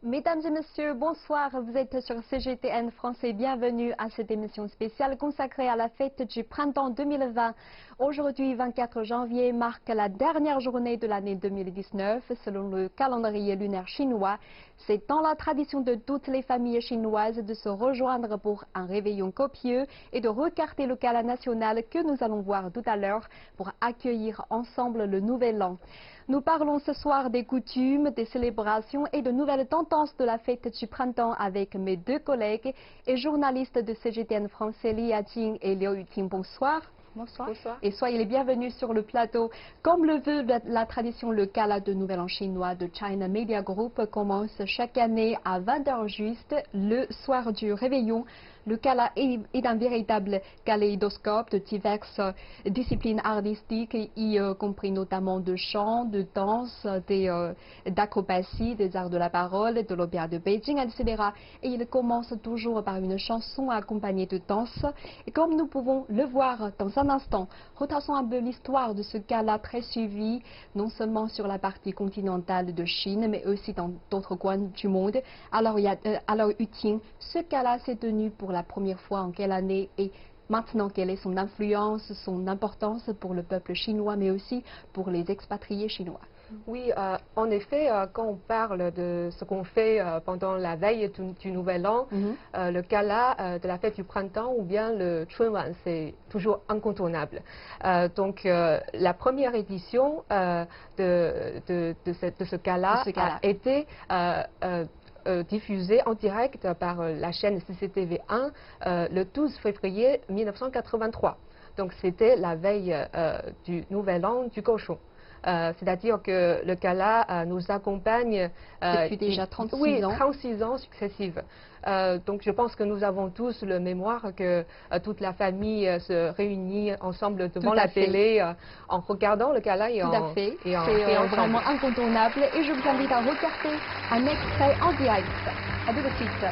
Mesdames et messieurs, bonsoir. Vous êtes sur CGTN Français. Bienvenue à cette émission spéciale consacrée à la fête du printemps 2020. Aujourd'hui, 24 janvier, marque la dernière journée de l'année 2019 selon le calendrier lunaire chinois. C'est dans la tradition de toutes les familles chinoises de se rejoindre pour un réveillon copieux et de recarter le gala national que nous allons voir tout à l'heure pour accueillir ensemble le nouvel an. Nous parlons ce soir des coutumes, des célébrations et de nouvelles tendances de la fête du printemps avec mes deux collègues et journalistes de CGTN Français, Li Yajing et Liu Yuting. Bonsoir. Bonsoir. Bonsoir. Et soyez les bienvenus sur le plateau. Comme le veut la tradition, le gala de Nouvel An chinois de China Media Group commence chaque année à 20h juste, le soir du réveillon. Le gala est un véritable kaléidoscope de diverses disciplines artistiques, y compris notamment de chant, de danse, d'acrobatie, des arts de la parole, de l'opéra de Beijing, etc. Et il commence toujours par une chanson accompagnée de danse. Et comme nous pouvons le voir dans un instant, retraçons un peu l'histoire de ce gala très suivi, non seulement sur la partie continentale de Chine, mais aussi dans d'autres coins du monde. Alors Yuting, ce gala s'est tenu pour la première fois en quelle année et maintenant quelle est son influence, son importance pour le peuple chinois, mais aussi pour les expatriés chinois? Oui, en effet, quand on parle de ce qu'on fait pendant la veille du Nouvel An, le gala de la fête du printemps ou bien le Chunwan, c'est toujours incontournable. Donc, la première édition de ce gala a été diffusée en direct par la chaîne CCTV1 le 12 février 1983. Donc, c'était la veille du Nouvel An du cochon. C'est-à-dire que le gala nous accompagne depuis déjà 36 ans. 36 ans successifs. Donc je pense que nous avons tous le mémoire que toute la famille se réunit ensemble devant la télé en regardant le gala. Tout à fait, c'est vraiment incontournable et je vous invite à regarder un extrait en direct. À tout de suite.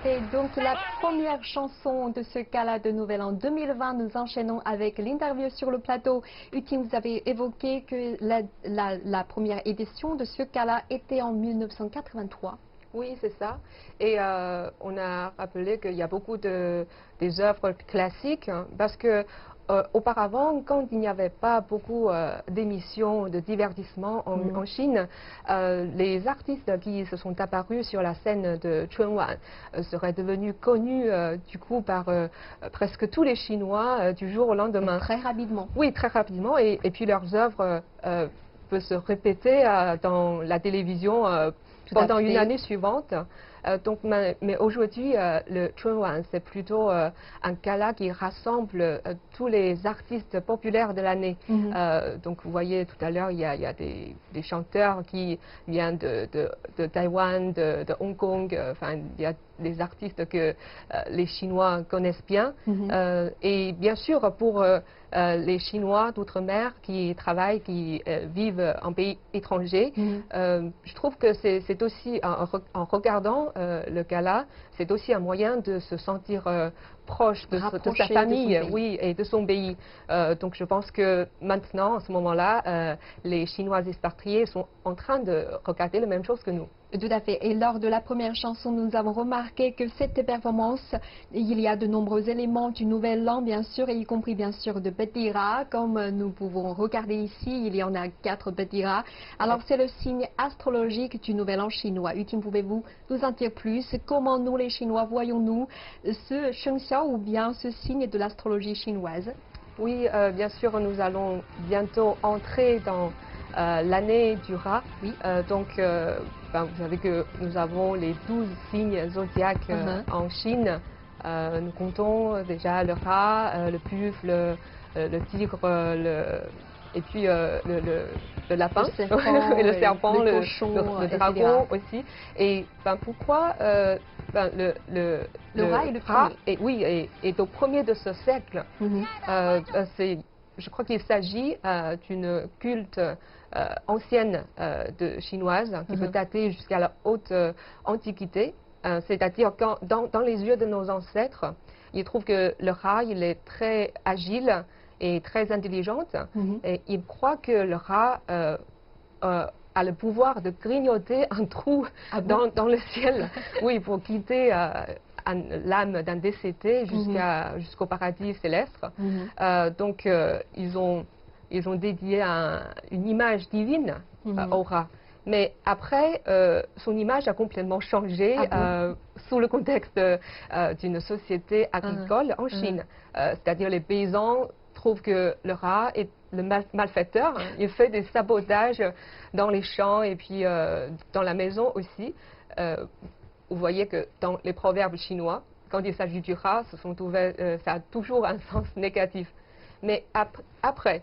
fait. Donc la première chanson de ce gala de Nouvel An 2020, nous enchaînons avec l'interview sur le plateau. Utine, vous avez évoqué que la première édition de ce gala était en 1983. Oui, c'est ça. Et on a rappelé qu'il y a beaucoup des œuvres classiques, hein, parce que auparavant, quand il n'y avait pas beaucoup d'émissions de divertissement en Chine, les artistes qui se sont apparus sur la scène de Chunwan seraient devenus connus du coup par presque tous les Chinois du jour au lendemain. Très rapidement. Oui, très rapidement. Et puis leurs œuvres peuvent se répéter dans la télévision pendant une année suivante. Mais aujourd'hui, le Chunwan, c'est plutôt un gala qui rassemble tous les artistes populaires de l'année. Donc vous voyez tout à l'heure, il y a des chanteurs qui viennent de Taïwan, de Hong Kong, enfin il y a des artistes que les Chinois connaissent bien. Et bien sûr, pour les Chinois d'outre-mer qui travaillent, qui vivent en pays étranger, je trouve que c'est aussi, en regardant le gala, c'est aussi un moyen de se sentir proche de sa famille, oui, et de son pays. Donc je pense que maintenant, en ce moment-là, les Chinois expatriés sont en train de regarder la même chose que nous. Tout à fait. Et lors de la première chanson, nous avons remarqué que cette performance, il y a de nombreux éléments du Nouvel An, bien sûr, et y compris bien sûr de petits rats, comme nous pouvons regarder ici, il y en a 4 petits rats. Alors c'est le signe astrologique du Nouvel An chinois. Utine, pouvez-vous nous en dire plus? Comment nous les Chinois voyons-nous ce Shengxiao ou bien ce signe de l'astrologie chinoise? Oui, bien sûr, nous allons bientôt entrer dans l'année du rat. Oui. Vous savez que nous avons les 12 signes zodiaques en Chine. Nous comptons déjà le rat, le buffle, le tigre, et puis le lapin, le serpent, le cochon, le dragon aussi. Et pourquoi le rat est le premier est au premier de ce siècle. Je crois qu'il s'agit d'une culte ancienne chinoise qui peut dater jusqu'à la haute antiquité. C'est-à-dire dans les yeux de nos ancêtres, ils trouvent que le rat il est très agile et très intelligent. Et ils croient que le rat a le pouvoir de grignoter un trou dans le ciel, oui, pour quitter l'âme d'un décédé jusqu'au paradis céleste. Donc ils ont dédié une image divine au rat. Mais après, son image a complètement changé sous le contexte d'une société agricole en Chine. C'est-à-dire les paysans trouvent que le rat est le malfaiteur. Il fait des sabotages dans les champs et puis dans la maison aussi. Vous voyez que dans les proverbes chinois, quand il s'agit du rat, ça a toujours un sens négatif. Mais après,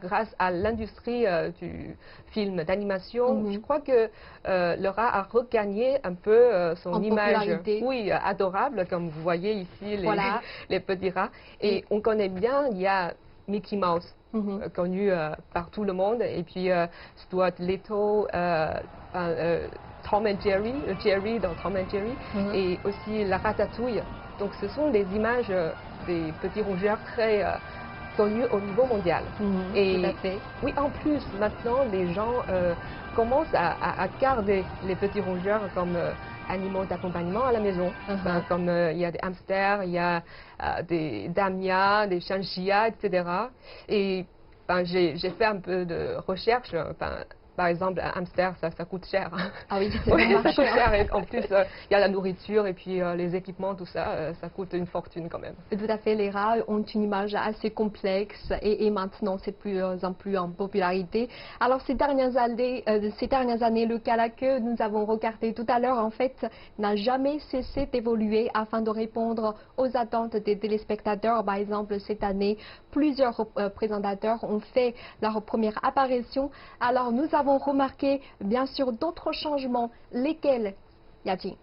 grâce à l'industrie du film d'animation, je crois que le rat a regagné un peu son image, oui, adorable, comme vous voyez ici, les petits rats. Et on connaît bien, il y a Mickey Mouse, connu par tout le monde, et puis Stuart Little, Tom and Jerry, Jerry dans Tom and Jerry, et aussi la ratatouille. Donc ce sont des images des petits rongeurs très connus au niveau mondial. Et tout à fait. Oui, en plus, maintenant, les gens commencent à garder les petits rongeurs comme animaux d'accompagnement à la maison. Comme il y a des hamsters, il y a des damias, des chinchillas, etc. Et j'ai fait un peu de recherche. Par exemple, un hamster, ça coûte cher. Ah oui, c'est ça coûte cher. Et en plus, il y a la nourriture et puis les équipements, tout ça, ça coûte une fortune quand même. Tout à fait, les rats ont une image assez complexe et maintenant c'est plus en plus en popularité. Alors ces dernières années, le gala que nous avons regardé tout à l'heure, en fait, n'a jamais cessé d'évoluer afin de répondre aux attentes des téléspectateurs. Par exemple, cette année, plusieurs présentateurs ont fait leur première apparition. Alors nous avons remarqué bien sûr d'autres changements, lesquels, Yajing?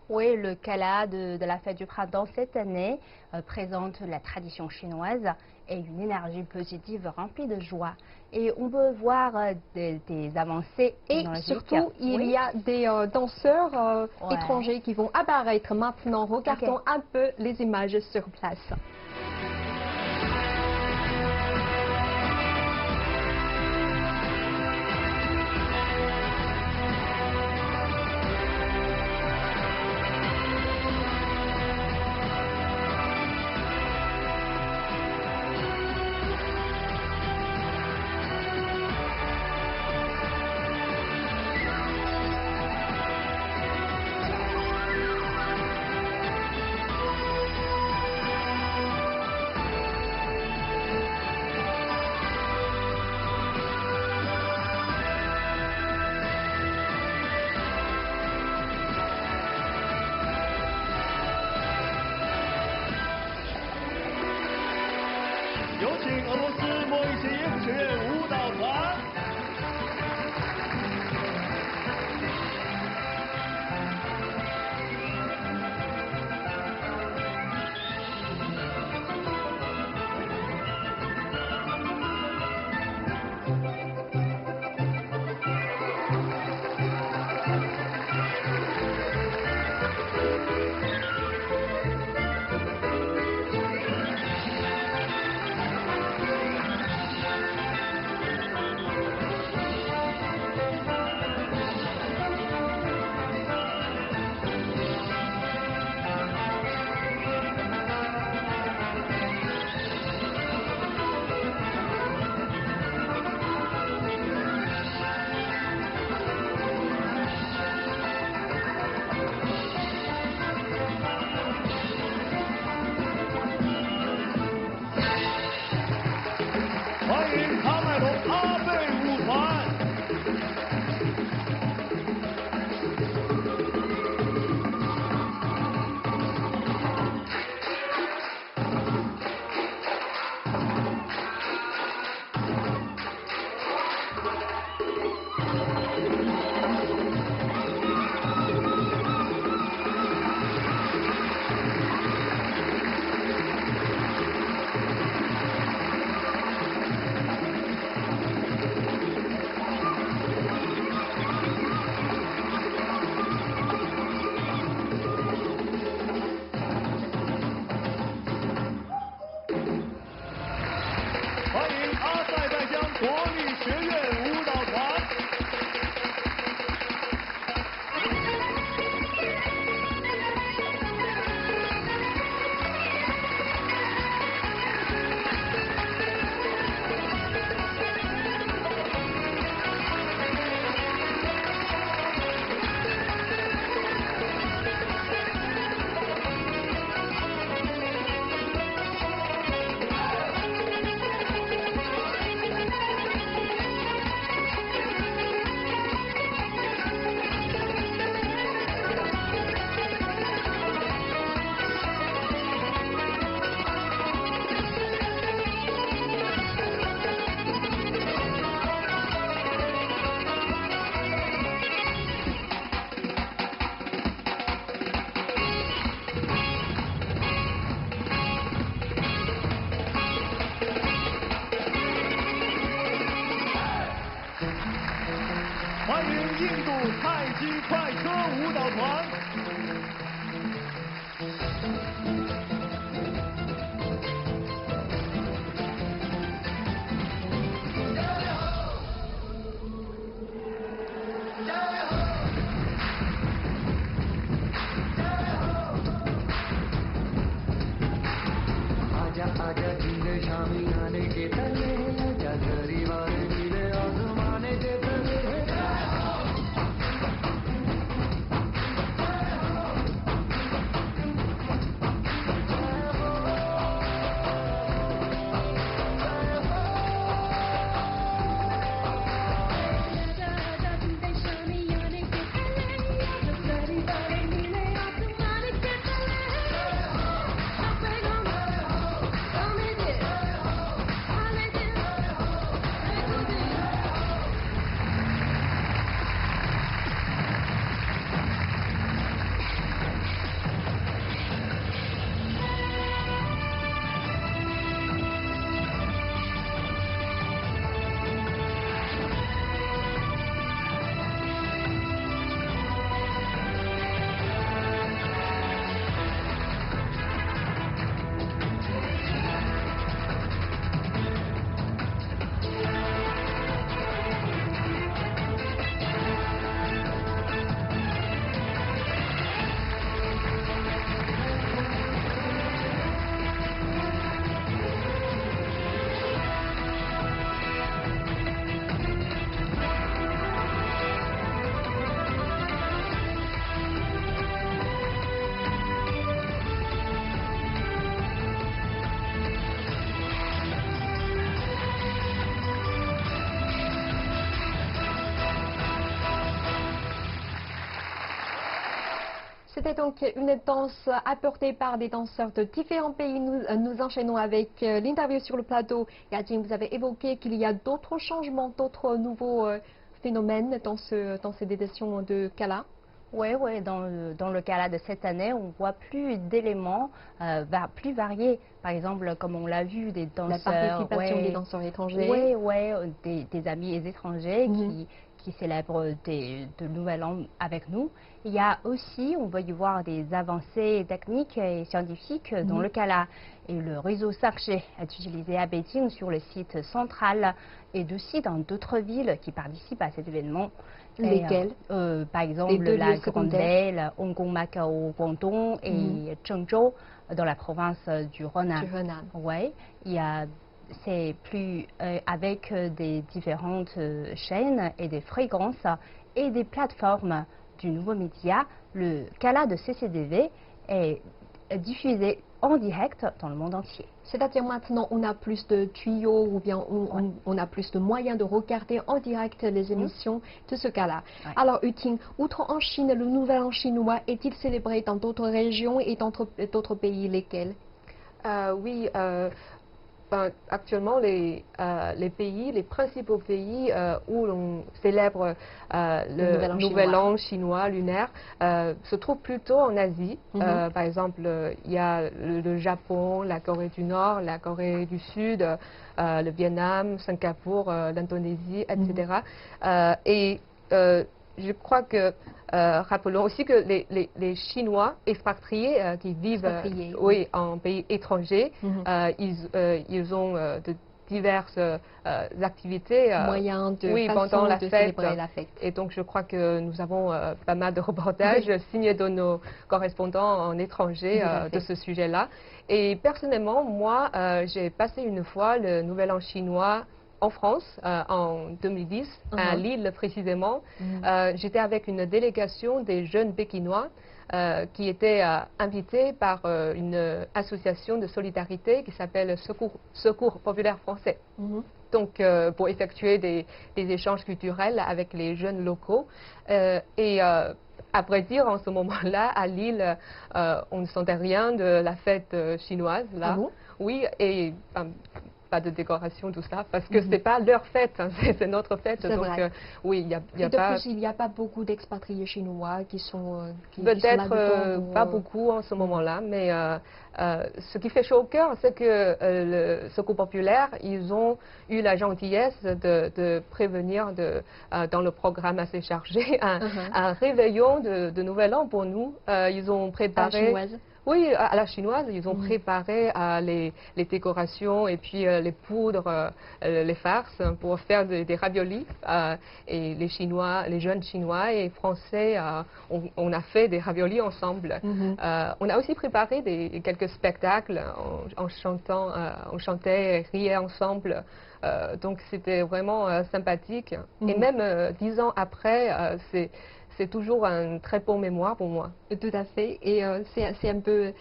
Oui, le gala de la fête du printemps cette année présente la tradition chinoise et une énergie positive remplie de joie. Et on peut voir des avancées et technologiques. surtout, il y a des danseurs étrangers qui vont apparaître maintenant. Regardons un peu les images sur place.有请俄罗斯莫伊奇耶夫学院舞蹈团。欢迎喀麦隆阿贝舞团。欢迎阿塞拜疆国立学院舞蹈团。欢迎印度太极快车舞蹈团。आजा आजा जिंदे शामी आने के तले आजा घरी वाले मिले आजमाने के तले C'était donc une danse apportée par des danseurs de différents pays. Nous enchaînons avec l'interview sur le plateau. Yajing, vous avez évoqué qu'il y a d'autres changements, d'autres nouveaux phénomènes dans cette édition de Gala. Oui, dans le Gala de cette année, on voit plus d'éléments plus variés. Par exemple, comme on l'a vu, des danseurs... La participation des danseurs étrangers. Oui, des amis étrangers qui célèbrent de Nouvel An avec nous. Il y a aussi, on va y voir des avancées techniques et scientifiques dans le Gala. Et le réseau 5G est utilisé à Beijing sur le site central et aussi dans d'autres villes qui participent à cet événement. Lesquelles Par exemple, la Grande Ville, Hong Kong, Macao, Guangdong et Zhengzhou dans la province du Henan. Oui, c'est plus avec des différentes chaînes et des fréquences et des plateformes du nouveau média. Le Gala de CCTV est diffusé en direct dans le monde entier. C'est-à-dire maintenant on a plus de tuyaux ou bien on a plus de moyens de regarder en direct les émissions de ce Gala. Alors Yuting, outre en Chine, le Nouvel An chinois est-il célébré dans d'autres régions et dans d'autres pays, lesquels? Oui. Actuellement, les principaux pays où l'on célèbre le Nouvel An chinois lunaire se trouvent plutôt en Asie. Par exemple, il y a le Japon, la Corée du Nord, la Corée du Sud, le Vietnam, Singapour, l'Indonésie, etc. Je crois que, rappelons aussi que les Chinois expatriés qui vivent en pays étrangers, ils ont de diverses activités moyens de pendant la fête. La fête. Et donc je crois que nous avons pas mal de reportages signés de nos correspondants en étranger de ce sujet-là. Et personnellement, moi, j'ai passé une fois le Nouvel An chinois en France, en 2010, à Lille précisément. J'étais avec une délégation des jeunes Pékinois qui étaient invités par une association de solidarité qui s'appelle Secours Populaire Français. Donc, pour effectuer des échanges culturels avec les jeunes locaux. À vrai dire, en ce moment-là, à Lille, on ne sentait rien de la fête chinoise. Là. Oui, et pas de décoration, tout ça, parce que c'est pas leur fête, c'est notre fête. Donc, oui, il n'y a pas beaucoup d'expatriés chinois qui sont peut-être pas beaucoup en ce moment-là, mais ce qui fait chaud au cœur, c'est que le Secours populaire, ils ont eu la gentillesse de prévenir dans le programme assez chargé un réveillon de Nouvel An pour nous. Ils ont préparé... Oui, à la chinoise, ils ont préparé les décorations et puis les poudres, les farces pour faire des raviolis. Et les jeunes Chinois et Français, on a fait des raviolis ensemble. On a aussi préparé quelques spectacles en chantant, on chantait et riait ensemble. Donc c'était vraiment sympathique. Et même 10 ans après, c'est toujours un très bon mémoire pour moi. Tout à fait. Et c'est un peu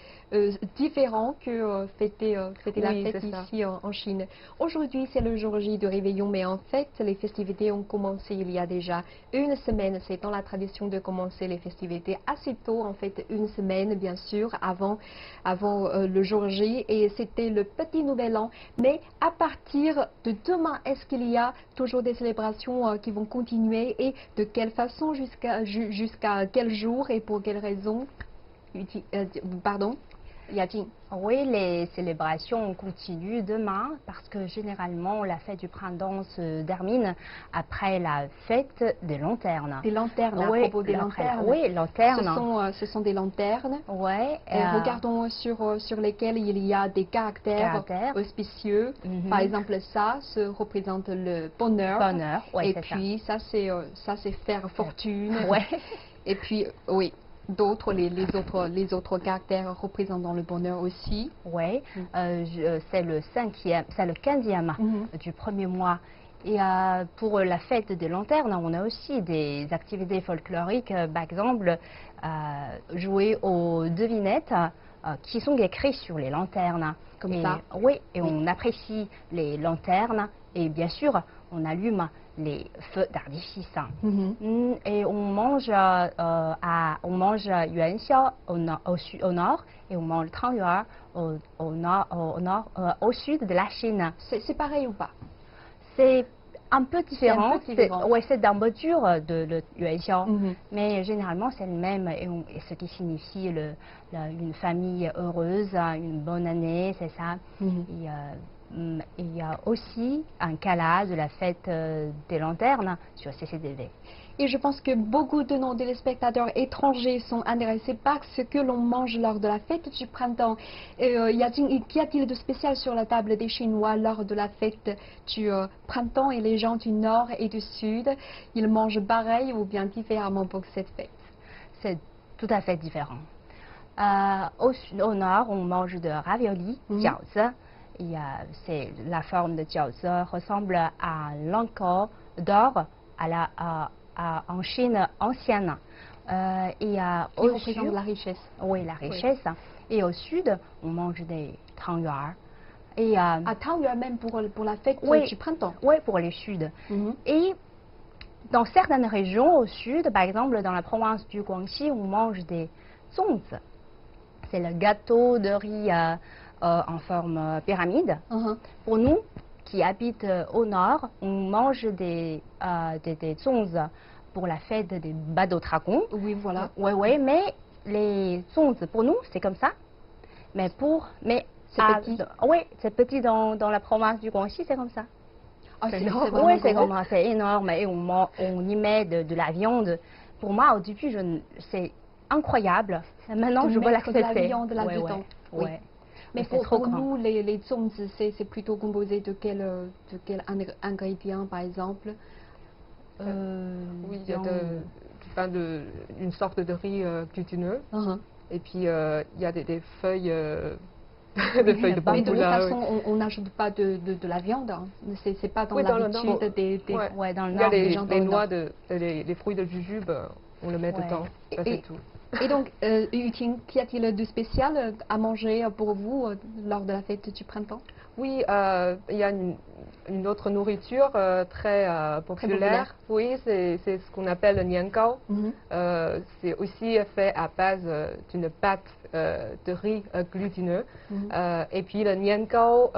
différent que fêter la fête ici en Chine. Aujourd'hui, c'est le jour J de Réveillon, mais en fait, les festivités ont commencé il y a déjà une semaine. C'est dans la tradition de commencer les festivités assez tôt, en fait, une semaine, bien sûr, avant le jour J. Et c'était le petit Nouvel An. Mais à partir de demain, est-ce qu'il y a toujours des célébrations qui vont continuer et de quelle façon, jusqu'à quel jour et pour quelles raisons? Pardon, Yajing. Oui, les célébrations continuent demain parce que généralement la fête du printemps se termine après la fête des lanternes. Des lanternes, à propos des lanternes. Oui, lanternes. Ce sont des lanternes. Oui. Regardons sur lesquelles il y a des caractères auspicieux. Par exemple, ça représente le bonheur. Oui, et puis ça c'est faire fortune. Oui. Et puis, oui. D'autres, les autres caractères représentant le bonheur aussi. Oui, c'est le 15e du premier mois. Et pour la fête des lanternes, on a aussi des activités folkloriques, par exemple, jouer aux devinettes qui sont écrites sur les lanternes. Comme ça. Oui, et on apprécie les lanternes et bien sûr, on allume les feux d'artifice. Et on mange yuanxiao au nord et on mange tangyuan au sud de la Chine. C'est pareil ou pas? C'est un peu différent. Ouais, c'est d'un mesure de le yuanxiao, mais généralement c'est le même, et ce qui signifie une famille heureuse, une bonne année, c'est ça. Il y a aussi un gala de la fête des lanternes sur CCTV. Et je pense que beaucoup de nos téléspectateurs étrangers sont intéressés par ce que l'on mange lors de la fête du printemps. Qu'y a-t-il de spécial sur la table des Chinois lors de la fête du printemps, et les gens du nord et du sud, ils mangent pareil ou bien différemment pour cette fête? C'est tout à fait différent. Au nord, on mange de ravioli, jiaozi. La forme de jiaozi ressemble à l'encore d'or en Chine ancienne. Qui représente la richesse. Oui, la richesse. Oui. Et au sud, on mange des tangyuan. Tangyuan même pour la fête du printemps. Oui, pour le sud. Et dans certaines régions au sud, par exemple dans la province du Guangxi, on mange des zongzi. C'est le gâteau de riz en forme pyramide. Pour nous qui habitent au nord, on mange des zongzi pour la fête des badauds dragons. Oui, voilà. Oui, mais les zongzi pour nous c'est comme ça. Mais c'est petit. Oui, c'est petit dans la province du Guangxi, c'est comme ça. C'est énorme. Oui, c'est énorme, et on y met de la viande. Pour moi, au début, c'est incroyable. Maintenant, je veux l'accepter. De la viande là-dedans. Oui. Mais pour nous, les zongzi, c'est plutôt composé de quel ingrédient, par exemple? Oui, il y a une sorte de riz glutineux. Et puis, il y a des feuilles... des feuilles de bambou. Mais de toute façon, on n'ajoute pas de la viande. Hein. C'est pas dans l'habitude des dans le nord. Il y a les noix, les fruits de jujube, on le met dedans. Ça, c'est tout. Et donc, Yuting, qu'y a-t-il de spécial à manger pour vous lors de la fête du printemps? Oui, il y a une autre nourriture très populaire. Oui, c'est ce qu'on appelle le niangao. C'est aussi fait à base d'une pâte de riz glutineux. Et puis le niangao,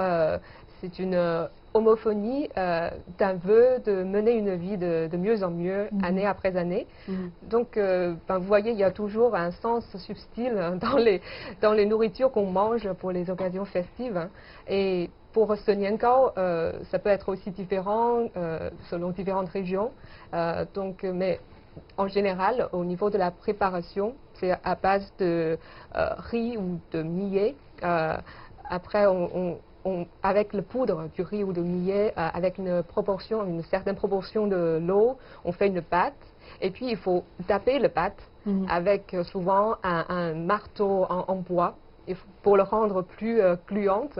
c'est une homophonie d'un vœu de mener une vie de mieux en mieux, année après année. Donc, vous voyez, il y a toujours un sens subtil dans les nourritures qu'on mange pour les occasions festives. Et pour ce niangao, ça peut être aussi différent selon différentes régions. Mais en général, au niveau de la préparation, c'est à base de riz ou de millet. Après, avec le poudre du riz ou de millet, avec une certaine proportion de l'eau, on fait une pâte. Et puis, il faut taper la pâte avec souvent un marteau en bois pour le rendre plus gluante.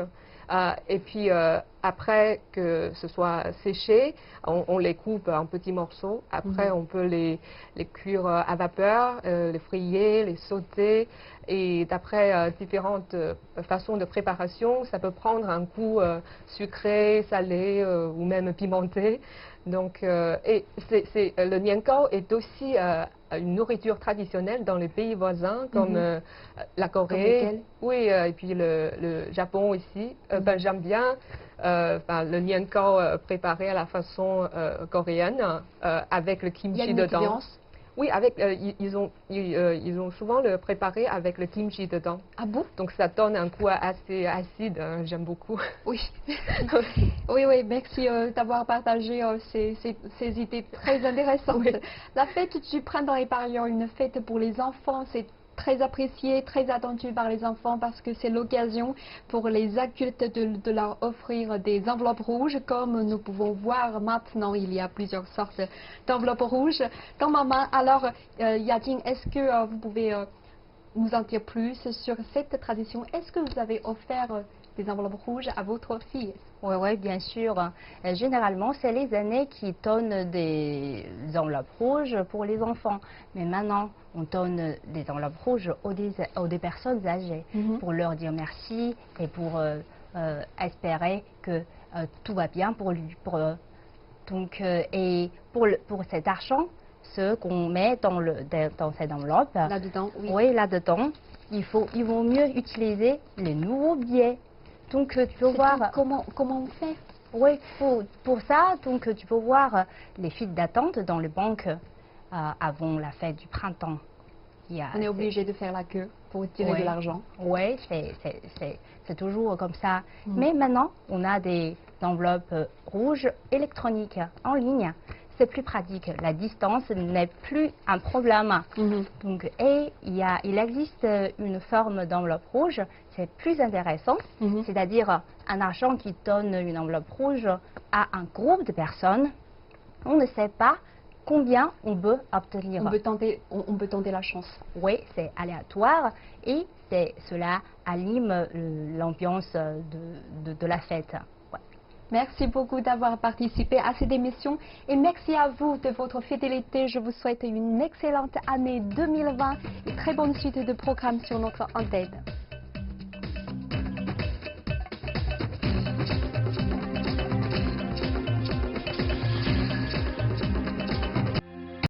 Et puis, après que ce soit séché, on les coupe en petits morceaux. Après, on peut les cuire à vapeur, les frire, les sauter. Et d'après différentes façons de préparation, ça peut prendre un goût sucré, salé ou même pimenté. Donc, le niangao est aussi une nourriture traditionnelle dans les pays voisins comme la Corée, oui, et puis le Japon aussi. J'aime bien le niangao préparé à la façon coréenne avec le kimchi dedans. Différence? Oui, ils ont souvent le préparé avec le kimchi dedans. Ah bon? Donc ça donne un goût assez acide, j'aime beaucoup. Oui. oui, merci d'avoir partagé ces idées très intéressantes. Oui. La fête du printemps est par ailleurs une fête pour les enfants. C'est très apprécié, très attendu par les enfants parce que c'est l'occasion pour les adultes de leur offrir des enveloppes rouges. Comme nous pouvons voir maintenant, il y a plusieurs sortes d'enveloppes rouges dans ma main. Alors, Yajing, est-ce que vous pouvez nous en dire plus sur cette tradition? Est-ce que vous avez offert des enveloppes rouges à votre fille? Oui, bien sûr. Généralement, c'est les aînés qui donnent des enveloppes rouges pour les enfants. Mais maintenant, on donne des enveloppes rouges aux des personnes âgées pour leur dire merci et pour espérer que tout va bien pour Donc, et pour cet argent, ce qu'on met dans cette enveloppe, là-dedans, oui. Oui, là-dedans, il vaut mieux utiliser les nouveaux billets. Donc, tu peux voir... Comment on fait? Oui, pour ça, donc, tu peux voir les files d'attente dans les banques avant la fête du printemps. On est obligé de faire la queue pour tirer de l'argent. Oui, c'est toujours comme ça. Mais maintenant, on a des enveloppes rouges électroniques en ligne. C'est plus pratique. La distance n'est plus un problème. Donc, et il existe une forme d'enveloppe rouge. C'est plus intéressant. C'est-à-dire un argent qui donne une enveloppe rouge à un groupe de personnes. On ne sait pas combien on peut obtenir. On peut tenter la chance. Oui, c'est aléatoire et cela anime l'ambiance de la fête. Ouais. Merci beaucoup d'avoir participé à cette émission et merci à vous de votre fidélité. Je vous souhaite une excellente année 2020 et très bonne suite de programmes sur notre antenne.